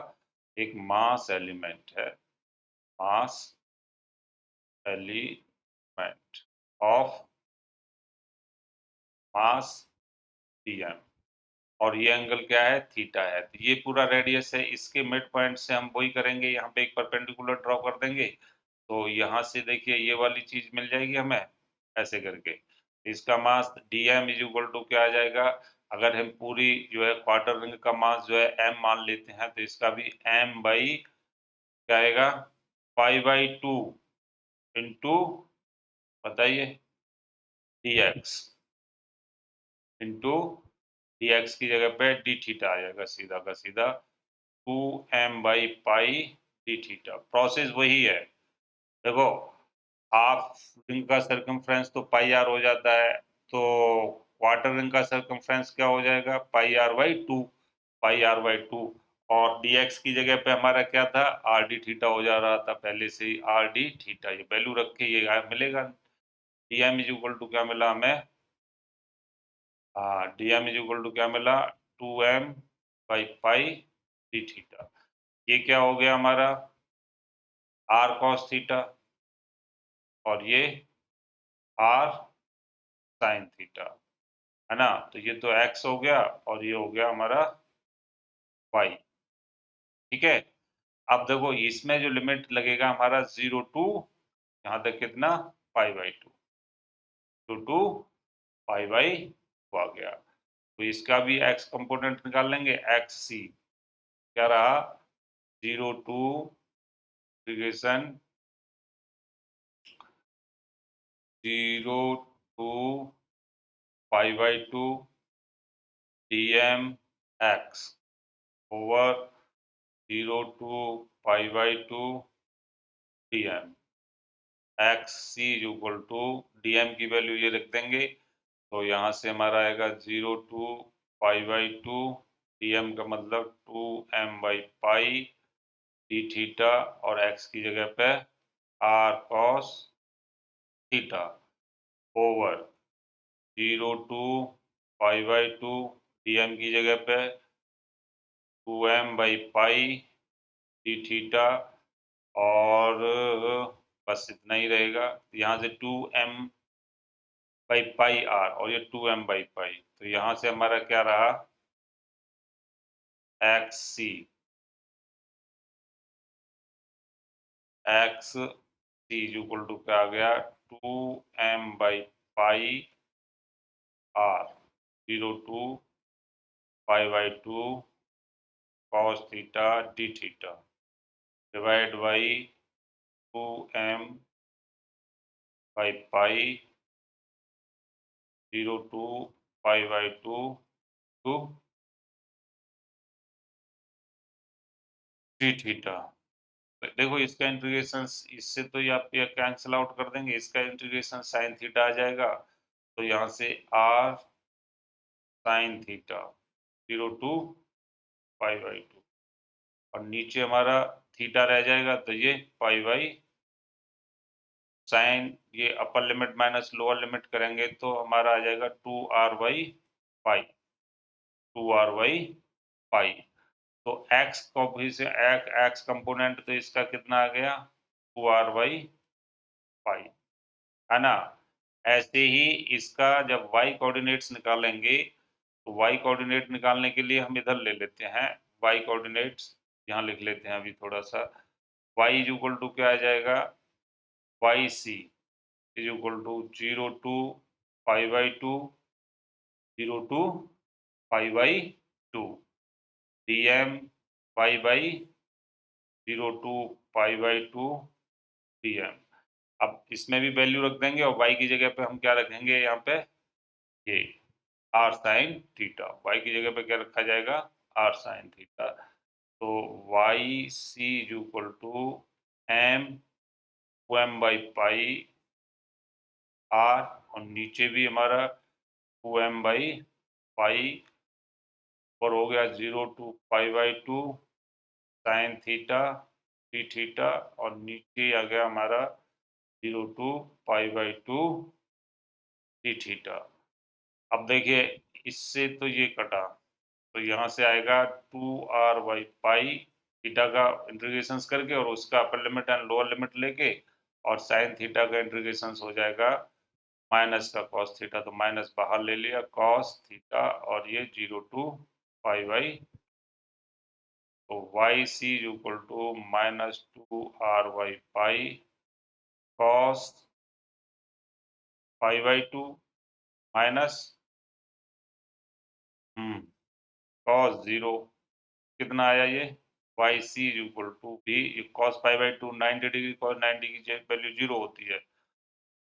एक मास एलिमेंट है, mass element of mass D M. और ये एंगल क्या है, थीटा है। तो ये पूरा रेडियस है, इसके मिड पॉइंट से हम वही करेंगे, यहाँ पे एक परपेंडिकुलर ड्रॉ कर देंगे, तो यहाँ से देखिए ये वाली चीज मिल जाएगी हमें, ऐसे करके। इसका मास dm इज इक्वल टू क्या आ जाएगा, अगर हम पूरी जो है क्वार्टर रिंग का मास जो है m मान लेते हैं, तो इसका भी m बाई क्या आएगा, पाई/2 इंटू, बताइए, dx इंटू dx की जगह पे d थीटा आ जाएगा, सीधा का सीधा 2m/पाई d थीटा। प्रोसेस वही है। देखो, हाफ रिंग का सरकमफ्रेंस तो पाई आर हो जाता है, तो क्वार्टर रिंग का सरकमफ्रेंस क्या हो जाएगा, पाई आर/2। और dx की जगह पे हमारा क्या था, आर डी थीटा हो जा रहा था पहले से ही, आर डी थीटा। ये वैल्यू रख के ये मिलेगा, dm इज इक्वल टू क्या मिला हमें, dm इज इक्वल टू क्या मिला, 2m/पाई डी थीटा। ये क्या हो गया हमारा, r cos थीटा, और ये r sin थीटा, है ना। तो ये तो x हो गया, और ये हो गया हमारा y। ठीक है। अब देखो इसमें जो लिमिट लगेगा हमारा 0 टू यहाँ तक कितना, पाई/2, टू पाई/2 आ गया। तो इसका भी x कंपोनेंट निकाल लेंगे, एक्स सी क्या रहा, 0 टू इंटीग्रेशन 0 टू पाई/2 dm x ओवर 0 टू पाई/2 dm X C is equal to, dm की वैल्यू ये रख देंगे, तो यहाँ से हमारा आएगा 0 टू पाई/2, dm का मतलब 2m/पाई डी थीटा, और x की जगह पे r cos theta over 0 to पाई/2, dm की जगह पे 2m/पाई डी थीटा, और बस इतना ही रहेगा। यहाँ से 2m/पाई r, और ये 2m/पाई, तो यहाँ से हमारा क्या रहा, एक्स सी इक्वल टू क्या आ गया, 2m/पाई r 0 टू पाई/2 cos theta D theta divide by 2m/पाई 0 टू पाई/2 टू डी थीटा। देखो इसका इंटीग्रेशन, इससे तो ये आप ये कैंसिल आउट कर देंगे, इसका इंटीग्रेशन साइन थीटा आ जाएगा, तो यहाँ से r साइन थीटा 0 टू पाई/2, और नीचे हमारा थीटा रह जाएगा, तो ये पाई/, साइन ये upper limit minus lower limit करेंगे तो हमारा आ जाएगा 2r/पाई, 2r/पाई। तो x कोफिशिएंट, x कंपोनेंट तो इसका कितना आ गया, 2r/पाई, है ना। ऐसे ही इसका जब y कोऑर्डिनेट्स निकालेंगे, तो y कोऑर्डिनेट निकालने के लिए हम इधर ले लेते हैं y कोऑर्डिनेट्स, यहाँ लिख लेते हैं अभी थोड़ा सा, y इज इक्वल टू क्या आ जाएगा, y C is equal to 0 to 5/2 0 to 5/2 dm y/0 to 5/2 dm। अब इसमें भी वैल्यू रख देंगे और y की जगह पे हम क्या रखेंगे, यहाँ पे ये r sin थीटा। y की जगह पे क्या रखा जाएगा, r sin थीटा। तो Y C is equal to m m/पाई r, और नीचे भी हमारा 2m/पाई, और हो गया 0 to 5/2 sign theta D theta, और नीचे आ गया हमारा 0 to 5/2 डी थीटा। अब देखिए इससे तो ये कटा, तो यहाँ से आएगा 2r/पाई थीटा का इंटीग्रेशन करके, और उसका upper limit and lower limit लेके, और साइन थीटा का इंटीग्रेशन हो जाएगा माइनस का कॉस थीटा, तो माइनस बाहर ले लिया कॉस थीटा, और ये 0 to 5/, तो Y C is equal to -2r/पाई कॉस 5/2 माइनस कॉस 0, कितना आया ये, Y C is equal to भी कॉस 5/2 90 डिग्री, कॉस 90 की वैल्यू 0 होती है,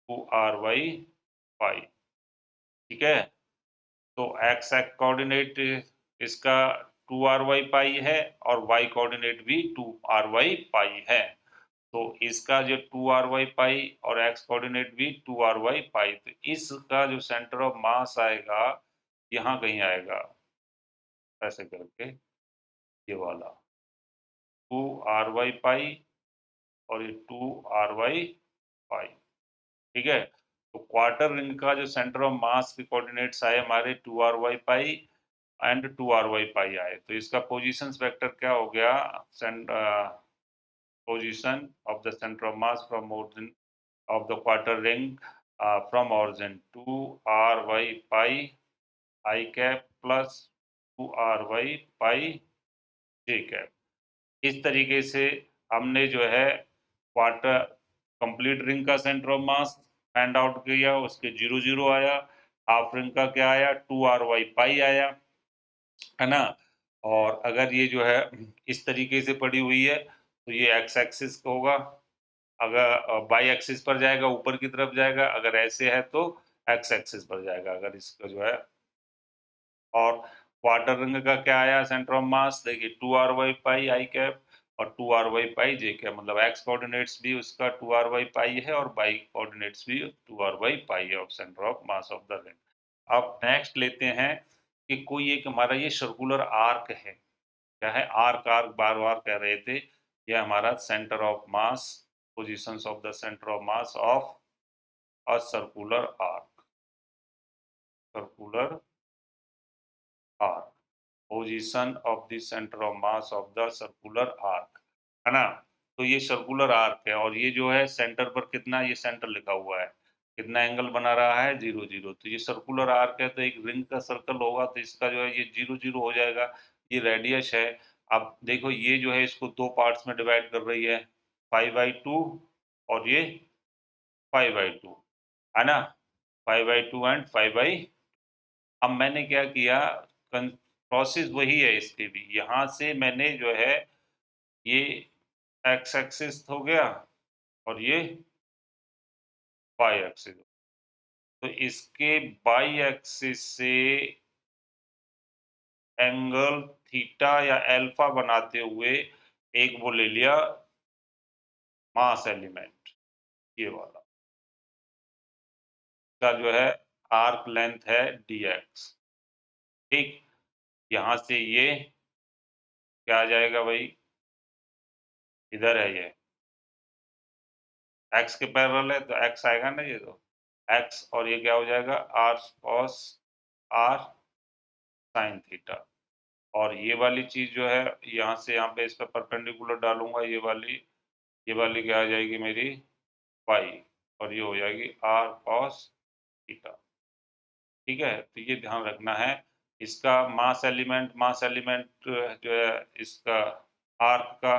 2r/पाई। ठीक है, तो एक्स कोऑर्डिनेट इसका 2r/पाई है, और वाई कोऑर्डिनेट भी 2r/पाई है। तो इसका जो 2r/पाई और एक्स कोऑर्डिनेट भी 2r/पाई, तो इसका जो सेंटर ऑफ मास आएगा यहाँ कहीं आएगा, ऐसे करके ये वाला 2r/पाई, और ये 2r/पाई। ठीक है, तो क्वार्टर रिंग का जो सेंटर ऑफ मास के कोऑर्डिनेट्स आए हमारे 2r/पाई एंड 2r/पाई आए, तो इसका पोजीशंस वेक्टर क्या हो गया, position of the center of mass from origin of the quarter ring from origin 2r/pi I cap plus 2r/pi j cap। इस तरीके से हमने जो है क्वार्टर कंप्लीट रिंग का centre of mass find out किया, उसके 0 आया, हाफ रिंग का क्या आया 2r/pi आया, है ना। और अगर ये जो है इस तरीके से पड़ी हुई है, तो ये एक्स एक्सिस होगा, अगर बाई एक्सिस पर जाएगा ऊपर की तरफ जाएगा, अगर ऐसे है तो एक्स एक्सिस पर जाएगा, अगर इसका जो है। और क्वार्टर रिंग का क्या आया सेंटर ऑफ मास, देखिए 2r/पाई आई कैप और 2r/पाई जे कैप, मतलब एक्स कोऑर्डिनेट्स भी उसका 2r/पाई है और बाई कोऑर्डिनेट्स भी 2r/पाई है of centre of mass of the ring. अब नेक्स्ट लेते हैं कि कोई एक हमारा ये सर्कुलर आर्क है, क्या है, आर्क आर्क बार बार कह रहे थे, यह हमारा centre of mass, positions of the centre of mass of a circular arc, circular arc, position of the centre of mass of the circular arc, है ना। तो ये सर्कुलर आर्क है, और ये जो है सेंटर पर कितना, ये सेंटर लिखा हुआ है, कितना एंगल बना रहा है 0 0, तो ये सर्कुलर आर्क है, तो एक रिंग का सर्कल होगा, तो इसका जो है ये 0 0 हो जाएगा, ये रेडियस है। अब देखो ये जो है इसको दो पार्ट्स में डिवाइड कर रही है, 5/2 और ये 5/2, है ना, 5/2 एंड 5/। अब मैंने क्या किया, प्रोसेस वही है इसके भी, यहाँ से मैंने जो है ये एक्स एक्सिस हो गया और ये वाई एक्सिस, तो इसके बाई एक्सिस से एंगल थीटा या अल्फा बनाते हुए एक वो ले लिया मास एलिमेंट, ये वाला का जो है आर्क लेंथ है dx। ठीक, यहाँ से ये क्या आ जाएगा भाई, इधर है ये x के पैरेलल है, तो x आएगा ना, ये तो x, और ये क्या हो जाएगा r cos r sin theta. और ये वाली चीज जो है यहाँ से यहाँ पे इस पर परपेंडिकुलर डालूंगा, ये वाली क्या आ जाएगी मेरी y, और ये हो जाएगी r cos थीटा। ठीक है, तो ये ध्यान रखना है, इसका मास एलिमेंट जो है इसका आर्क का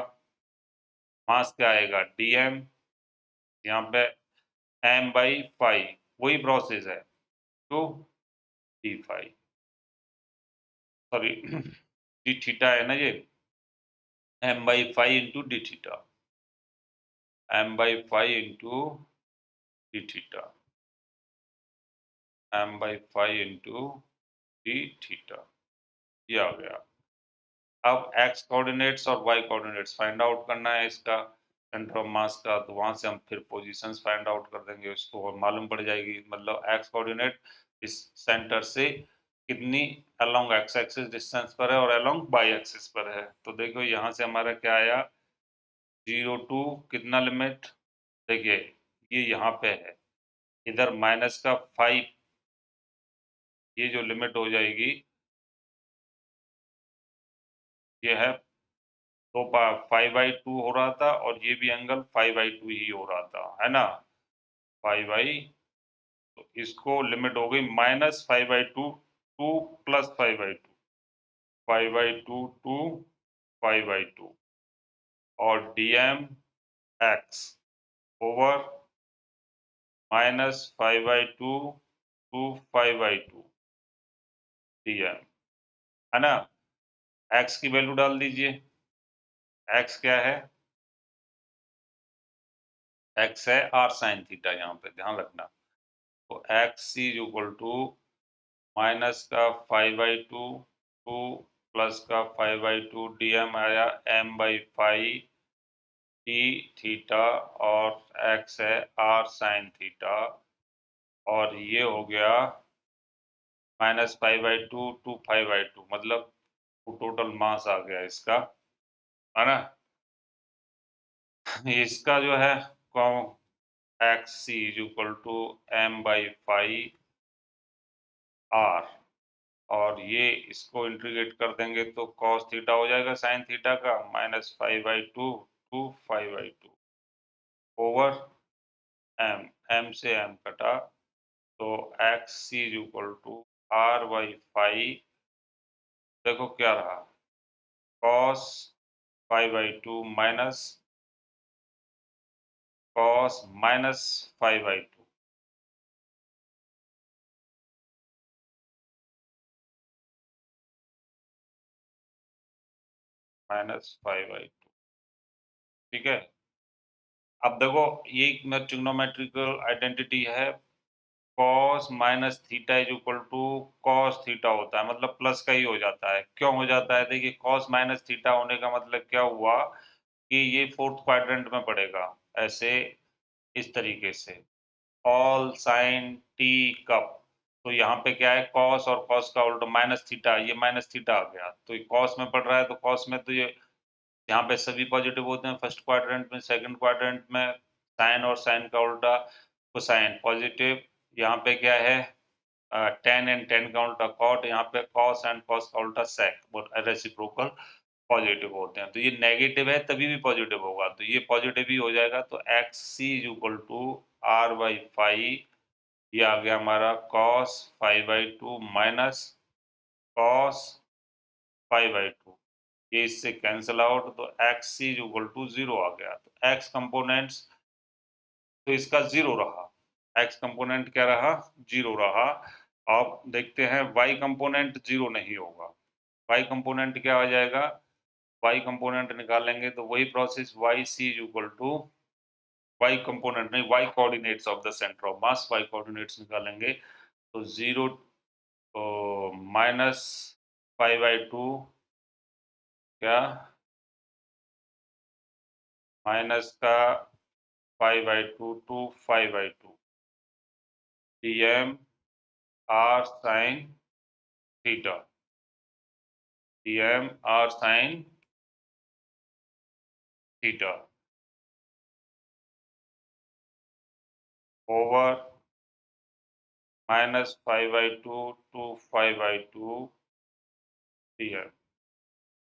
मास क्या आएगा dm, यहाँ पे m/5, वही प्रोसेस है तो d5, सॉरी d थीटा है ना ये, m/5 into D theta, m/5 into D theta, m/5 into D theta, ये आ गया। अब एक्स कोऑर्डिनेट्स और वाई कोऑर्डिनेट्स फाइंड आउट करना है इसका, सेंटर ऑफ मास का, तो वहां से हम फिर पोजीशंस फाइंड आउट कर देंगे उसको और मालूम पड़ जाएगी, मतलब एक्स कोऑर्डिनेट इस सेंटर से कितनी अलोंग एक्स एक्सिस डिस्टेंस पर है और अलोंग वाई एक्सिस पर है। तो देखो यहाँ से हमारा क्या आया 0 टू कितना लिमिट, देखिए ये यहाँ पे है, इधर माइनस का 5, ये जो लिमिट हो जाएगी ये है, तो 5/2 हो रहा था और ये भी एंगल 5/2 ही हो रहा था, है ना, 5/, तो इसको लिमिट हो गई -5/2 टू +5/2, 5/2 टू 5/2 और dm x over -5/2 to 5/2 dm, है ना। x की वैल्यू डाल दीजिए, x क्या है, x है r sin थीटा, यहाँ पे ध्यान रखना, तो x is equal to minus का 5/2 टू प्लस का 5/2 dm आया m/5 डी थीटा और x है r sin थीटा, और ये हो गया -5/2 टू 5/2, मतलब टोटल मास आ गया इसका, है ना। इसका जो है x C is equal to m/5 r, और ये इसको इंटीग्रेट कर देंगे तो cos थीटा हो जाएगा sin थीटा का -5/2 टू 5/2 ओवर m से m कटा, तो x C is equal to r/5, देखो क्या रहा cos 5/2 माइनस cos -5/2, -5/2, ठीक है। अब देखो ये एक ट्रिग्नोमेट्रिकल आइडेंटिटी है, cos minus theta is equal to cos theta होता है, मतलब प्लस का ही हो जाता है। क्यों हो जाता है, देखिए cos माइनस थीटा होने का मतलब क्या हुआ कि ये फोर्थ क्वाड्रेंट में पड़ेगा, ऐसे इस तरीके से ऑल साइन टी कप, तो यहाँ पे क्या है cos और cos का उल्टा माइनस थीटा, ये माइनस थीटा आ गया, तो ये cos में पड़ रहा है, तो cos में तो ये यहाँ पे सभी पॉजिटिव होते हैं फर्स्ट क्वाड्रेंट में, सेकंड क्वाड्रेंट में साइन और साइन का उल्टा कोसाइन पॉजिटिव, यहाँ पे क्या है tan एंड tan का उल्टा cot, यहाँ पे cos एंड cos का उल्टा sec, रेसिप्रोकल पॉजिटिव होते हैं, तो ये नेगेटिव है तभी भी पॉजिटिव होगा, तो ये पॉजिटिव ही हो जाएगा, तो x C is equal to r/5, ये आ गया हमारा cos 5/2 माइनस cos 5/2, ये इससे कैंसिल आउट, तो x C is equal to 0 आ गया, तो एक्स कंपोनेंट्स तो इसका 0 रहा, एक्स कंपोनेंट क्या रहा 0 रहा। अब देखते हैं वाई कंपोनेंट 0 नहीं होगा, वाई कंपोनेंट क्या आ जाएगा, वाई कंपोनेंट निकालेंगे तो वही process Y C is equal to, Y component नहीं Y coordinates of the centre of mass, Y coordinates निकालेंगे तो 0 -5/2 क्या माइनस का 5/2 to 5/2 dm r sin theta, dm r sin theta over -5/2 to 5/2 dm,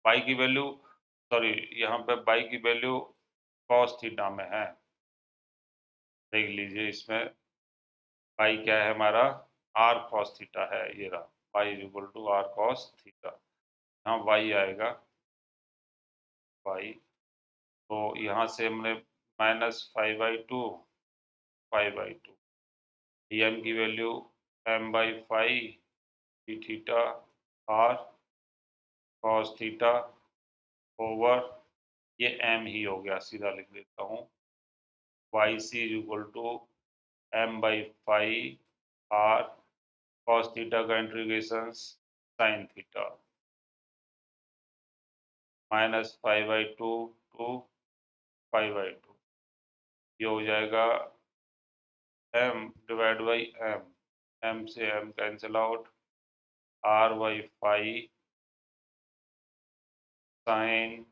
pi की वैल्यू, सॉरी यहाँ पे पाई की वैल्यू cos थीटा में है, देख लीजिए इसमें पाई क्या है हमारा r cos थीटा है, ये रहा pi is equal to r cos theta, यहाँ y आएगा y तो यहाँ से हमने -5/2 5/2 m की value m/5 d theta r cos theta over ये m ही हो गया, सीधा लिख देता हूँ yc = m/5 r cos theta का इंटीग्रेशन sin थीटा -5/2 टू 5/2 ये हो जाएगा m/m m से m cancel out r/5 sin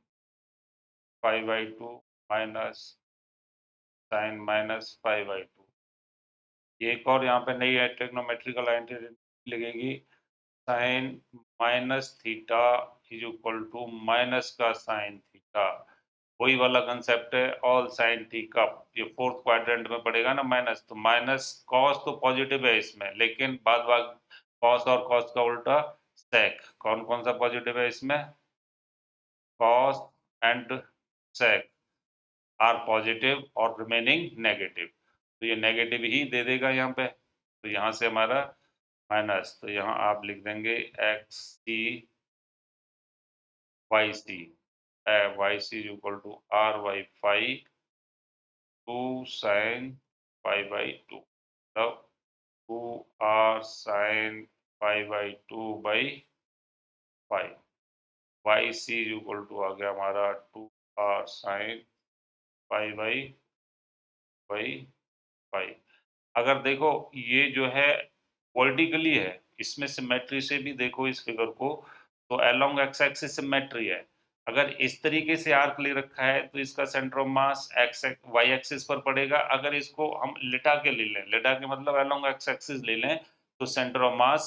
5/2 minus sin -5/2 ये एक और यहाँ पे नई ट्रिग्नोमेट्रिकल आइडेंटिटी लगेगी sin minus theta is equal to minus का sin थीटा वही वाला कंसेप्ट है ऑल साइन टी का ये फोर्थ क्वाड्रेंट में पड़ेगा ना माइनस तो माइनस कॉस तो पॉजिटिव है इसमें लेकिन बाद बाग कॉस और कॉस का उल्टा सेक कौन कौन सा पॉजिटिव है इसमें cos and sec are positive और रिमेनिंग नेगेटिव तो ये नेगेटिव ही दे देगा यहाँ पे तो यहाँ से हमारा माइनस तो यहाँ आप लिख देंगे x c y C equal to r/5 2 sin 5/2 मतलब 2r sin 5/2 by 5 yc equal to आ गया हमारा 2r sin 5/5 अगर देखो ये जो है वर्टिकली है इसमें सिमेट्री से भी देखो इस फिगर को तो अलोंग एक्स एक्सिस सिमेट्री है अगर इस तरीके से आर्क ले रखा है तो इसका centre of mass x y axis पर पड़ेगा अगर इसको हम लिटा के ले लें लिटा के मतलब अलोंग एक्स एक्सिस ले लें तो सेंटर ऑफ मास